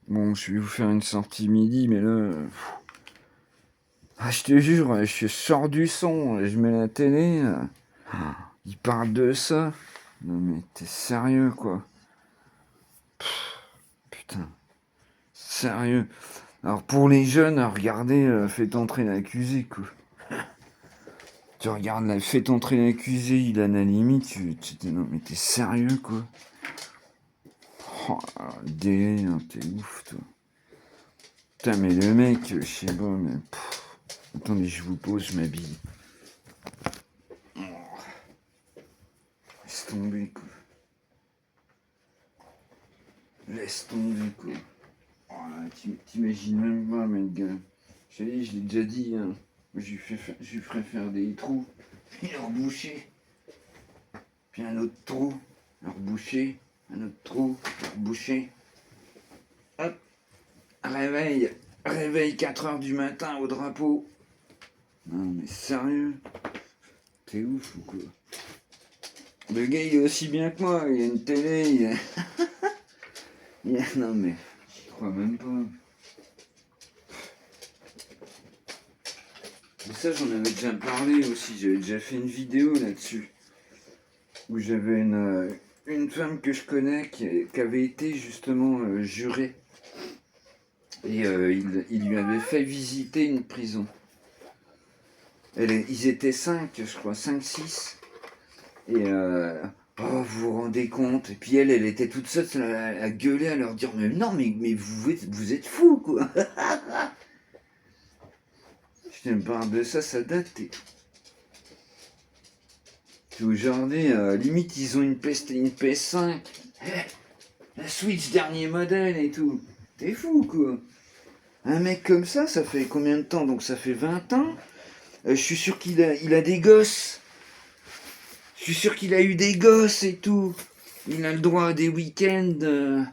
Bon, je vais vous faire une sortie midi, mais là... Ah, je te jure, je sors du son, je mets la télé, il parle de ça. Non mais t'es sérieux, quoi. Putain, sérieux. Alors pour les jeunes, à regarder, faites entrer l'accusé, quoi. Tu regardes la faites entrer l'accusé, il a la limite, non mais t'es sérieux, quoi. Oh, le délai, hein, t'es ouf, toi. Putain, mais le mec, je sais pas, mais... Attendez, je vous pose, je m'habille. Laisse tomber, quoi. Laisse tomber, quoi. Oh là, t'imagines même pas, mec. Je l'ai déjà dit, hein. Je lui ferais faire des trous, puis leur boucher, puis un autre trou, leur boucher, un autre trou, leur boucher. Hop, réveil, réveil 4 h du matin au drapeau. Non mais sérieux, t'es ouf ou quoi? Le gars il est aussi bien que moi, il a une télé, non mais, j'y crois même pas. Mais ça j'en avais déjà parlé aussi, j'avais déjà fait une vidéo là-dessus. Où j'avais une femme que je connais qui avait été justement jurée. Et il lui avait fait visiter une prison. Ils étaient 5, je crois, 5, 6. Et oh, vous vous rendez compte? Et puis elle était toute seule à gueuler, à leur dire mais non, mais vous êtes fous, quoi. Je te parle de ça, ça date. Aujourd'hui, limite, ils ont une PS5. La Switch dernier modèle et tout. T'es fou, quoi. Un mec comme ça fait combien de temps? Donc ça fait 20 ans. Je suis sûr qu'il a des gosses. Je suis sûr qu'il a eu des gosses et tout. Il a le droit à des week-ends.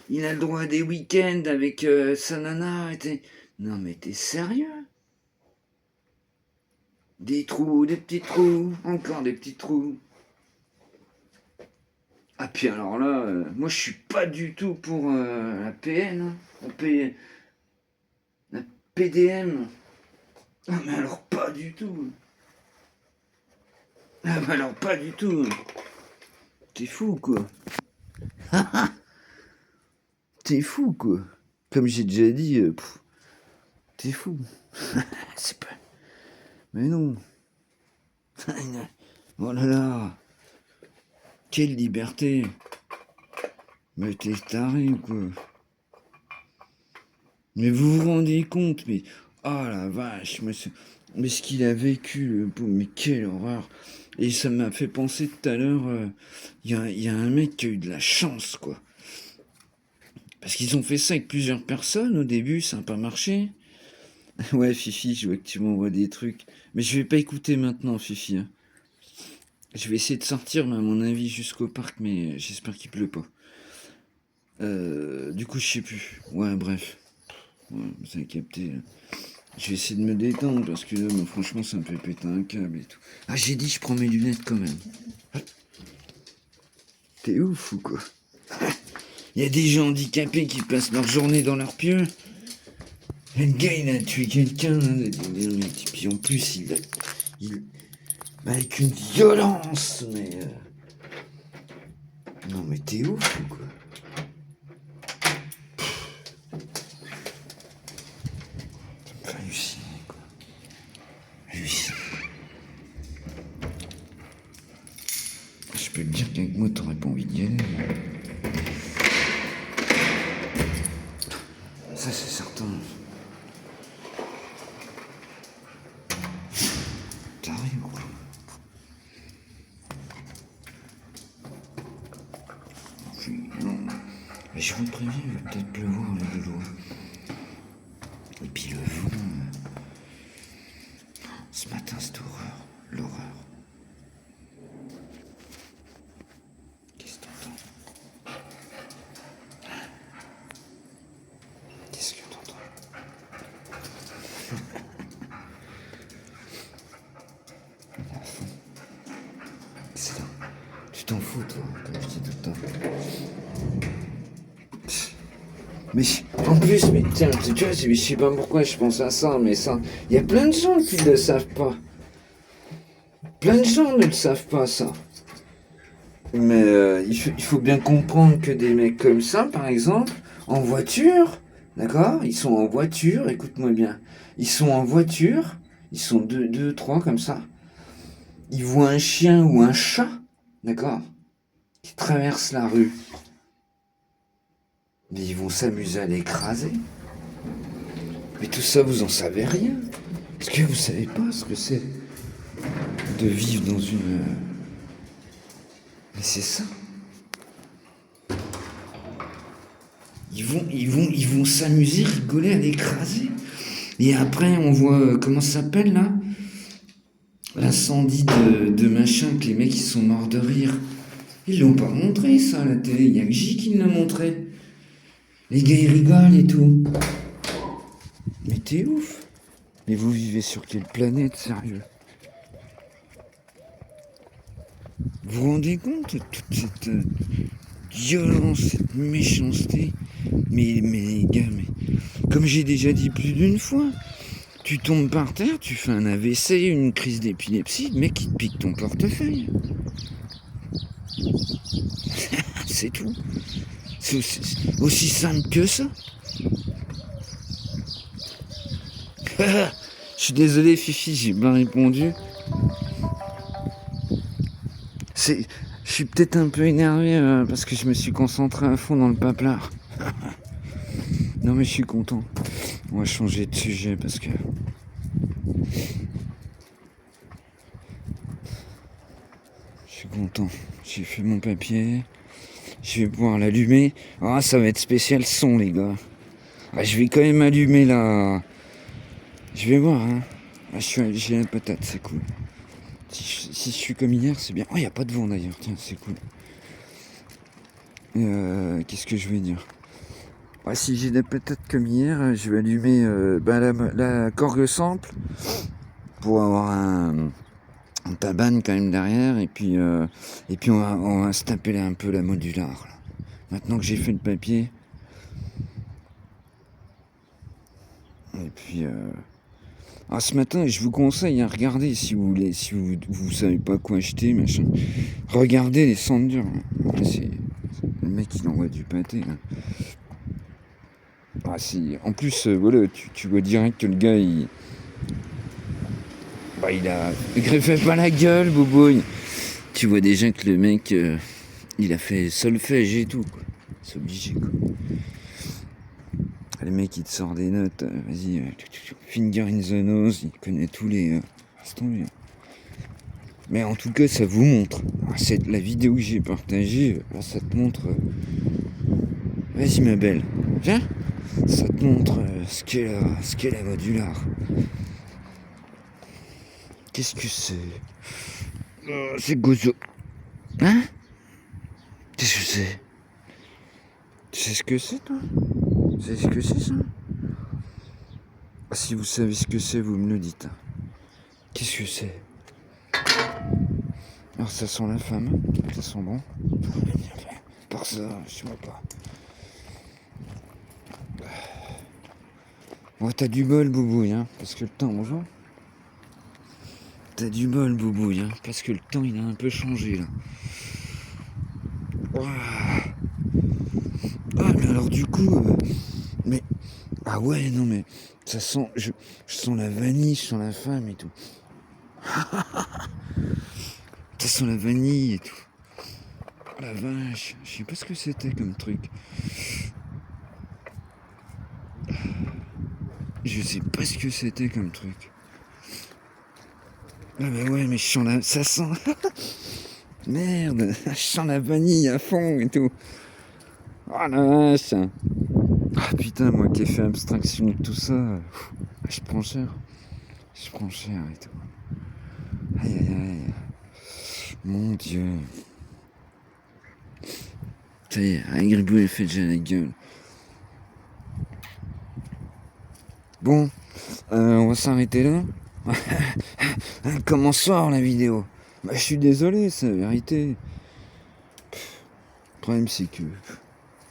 Il a le droit à des week-ends avec sa nana. Non mais t'es sérieux? Des trous, des petits trous, encore des petits trous. Ah puis alors là, moi je suis pas du tout pour la PN, hein. La PDM. Ah mais alors pas du tout. Ah mais alors pas du tout. T'es fou, quoi. T'es fou, quoi. Comme j'ai déjà dit, t'es fou. C'est pas... Mais non. Oh là là. Quelle liberté. Mais t'es taré, quoi. Mais vous vous rendez compte, mais... Oh la vache, mais ce qu'il a vécu, le pauvre, mais quelle horreur. Et ça m'a fait penser tout à l'heure, il y a un mec qui a eu de la chance, quoi. Parce qu'ils ont fait ça avec plusieurs personnes au début, ça n'a pas marché. Ouais, Fifi, je vois que tu m'envoies des trucs. Mais je vais pas écouter maintenant, Fifi, hein. Je vais essayer de sortir, mais à mon avis, jusqu'au parc, mais j'espère qu'il pleut pas. Du coup, je sais plus. Ouais, bref. Ouais, vous avez capté. Je vais essayer de me détendre, parce que là, moi, franchement, ça me fait péter un câble et tout. Ah, j'ai dit, je prends mes lunettes quand même. T'es ouf ou quoi? Il y a des gens handicapés qui passent leur journée dans leur pieu. Le gars, il a tué quelqu'un, et puis en plus, avec une violence, mais... Non, mais t'es ouf ou quoi? Ça me fait halluciner, quoi. Halluciner. Je peux te dire qu'avec moi, t'aurais pas envie d'y aller. Ça, c'est certain. T'arrives ou quoi? Non. Mais je vous préviens, il va peut-être pleuvoir, les loulous. Et puis le vent... Ce matin, c'était horreur. L'horreur. Qu'est-ce que t'entends? Qu'est-ce que t'entends? Excellent. Tu t'en fous, toi, comme je dis tout le temps. Mais en plus, mais tiens, tu vois, je sais pas pourquoi je pense à ça, mais ça, il y a plein de gens qui ne le savent pas. Plein de gens ne le savent pas, ça. Mais il faut bien comprendre que des mecs comme ça, par exemple, en voiture, d'accord? Ils sont en voiture, écoute-moi bien. Ils sont en voiture, ils sont deux, trois comme ça. Ils voient un chien ou un chat, d'accord? Qui traverse la rue. Mais ils vont s'amuser à l'écraser. Mais tout ça, vous en savez rien. Parce que vous savez pas ce que c'est de vivre dans une... Mais c'est ça. Ils vont s'amuser, rigoler à l'écraser. Et après, on voit, comment ça s'appelle là? L'incendie de machin, que les mecs ils sont morts de rire. Ils l'ont pas montré ça à la télé, il y a que J qui l'a montré. Les gars ils rigolent et tout. Mais t'es ouf. Mais vous vivez sur quelle planète, sérieux? Vous vous rendez compte de toute cette violence, cette méchanceté? Mais les gars, mais comme j'ai déjà dit plus d'une fois, tu tombes par terre, tu fais un AVC, une crise d'épilepsie, le mec il te pique ton portefeuille. C'est tout. C'est aussi simple que ça. Je suis désolé Fifi, j'ai bien répondu. Je suis peut-être un peu énervé parce que je me suis concentré à fond dans le paplard. Non mais je suis content. On va changer de sujet parce que... Je suis content. J'ai fait mon papier. Je vais pouvoir l'allumer. Ah, ça va être spécial son, les gars. Ah, je vais quand même allumer la... Je vais voir, hein. Ah, j'ai la patate, c'est cool. Si je suis comme hier, c'est bien. Oh, il n'y a pas de vent d'ailleurs, tiens, c'est cool. Qu'est-ce que je vais dire? Ah, si j'ai des patates comme hier, je vais allumer la Korg sample pour avoir un taban quand même derrière. Et puis on va se taper là un peu la modular. Là. Maintenant que j'ai fait le papier. Et puis... Ah, ce matin, je vous conseille à regarder si vous voulez, si vous savez pas quoi acheter, machin. Regardez les cendres dures. C'est le mec il envoie du pâté. Là. Ah, en plus, voilà, tu vois direct que le gars il a greffé pas la gueule, boubouille. Tu vois déjà que le mec il a fait solfège et tout, quoi. C'est obligé, quoi. Le mec il te sort des notes, vas-y, finger in the nose, il connaît tous les... c'est tombé. Mais en tout cas ça vous montre, c'est la vidéo que j'ai partagée, là, ça te montre... Vas-y ma belle, viens. Ça te montre ce qu'est la modular. Qu'est-ce que c'est? C'est gozo. Hein? Qu'est-ce que c'est? Tu sais ce que c'est, toi? Tu sais ce que c'est, ça? Ah, si vous savez ce que c'est, vous me le dites. Qu'est-ce que c'est? Alors, ça sent la femme. Ça sent bon. Par ça, je sais pas. Ouais, t'as du bol, boubouille, hein, parce que le temps, bonjour. T'as du bol, boubouille, hein, parce que le temps, il a un peu changé, là. Ah, mais alors, du coup, mais... Ah ouais, non, mais ça sent... Je sens la vanille, je sens la femme et tout. Ça sent la vanille et tout. Oh la vache, je sais pas ce que c'était comme truc. Je sais pas ce que c'était comme truc. Ah bah ouais, mais je sens la... Ça sent... Merde, je sens la vanille à fond et tout. Oh la vache. Ah putain, moi qui ai fait abstraction de tout ça, je prends cher. Je prends cher et tout. Aïe aïe aïe. Mon Dieu. Ça y est, Agribou est fait déjà la gueule. Bon, on va s'arrêter là. Comment sort la vidéo? Bah je suis désolé, c'est la vérité. Le problème c'est que...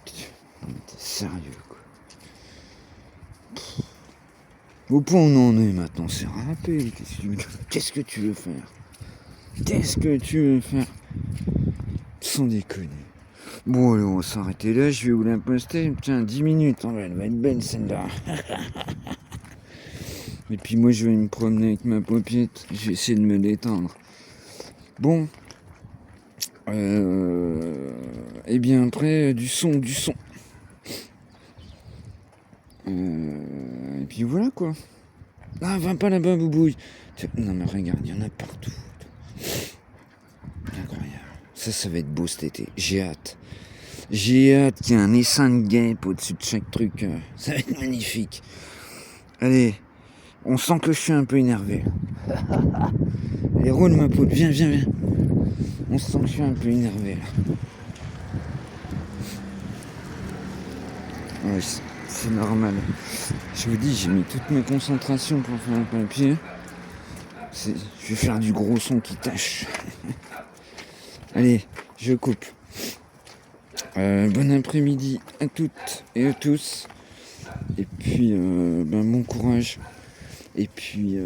T'es sérieux quoi. Au point où on en est maintenant, c'est râpé. Qu'est-ce que tu veux faire? Qu'est-ce que tu veux faire? Sans déconner. Bon, allez, on va s'arrêter là. Je vais vous l'imposter. Tiens, 10 minutes. Oh, elle va être belle celle-là. Et puis moi, je vais me promener avec ma paupiette. Je vais essayer de me détendre. Bon. Et bien après, du son. Et puis voilà quoi. Ah, va pas là-bas, boubouille. Non mais regarde, il y en a partout. Incroyable. Ça va être beau cet été. J'ai hâte. J'ai hâte qu'il y ait un essaim de guêpes au-dessus de chaque truc. Ça va être magnifique. Allez, on sent que je suis un peu énervé. Allez, roule ma poule. Viens. On sent que je suis un peu énervé là. Ouais, c'est normal. Je vous dis, j'ai mis toute ma concentration pour faire le papier. Je vais faire du gros son qui tâche. Allez, je coupe. Bon après-midi à toutes et à tous. Et puis, bon courage. Et puis,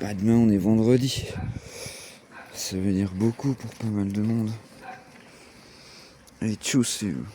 demain on est vendredi. Ça veut dire beaucoup pour pas mal de monde. Allez, tchuss, c'est vous.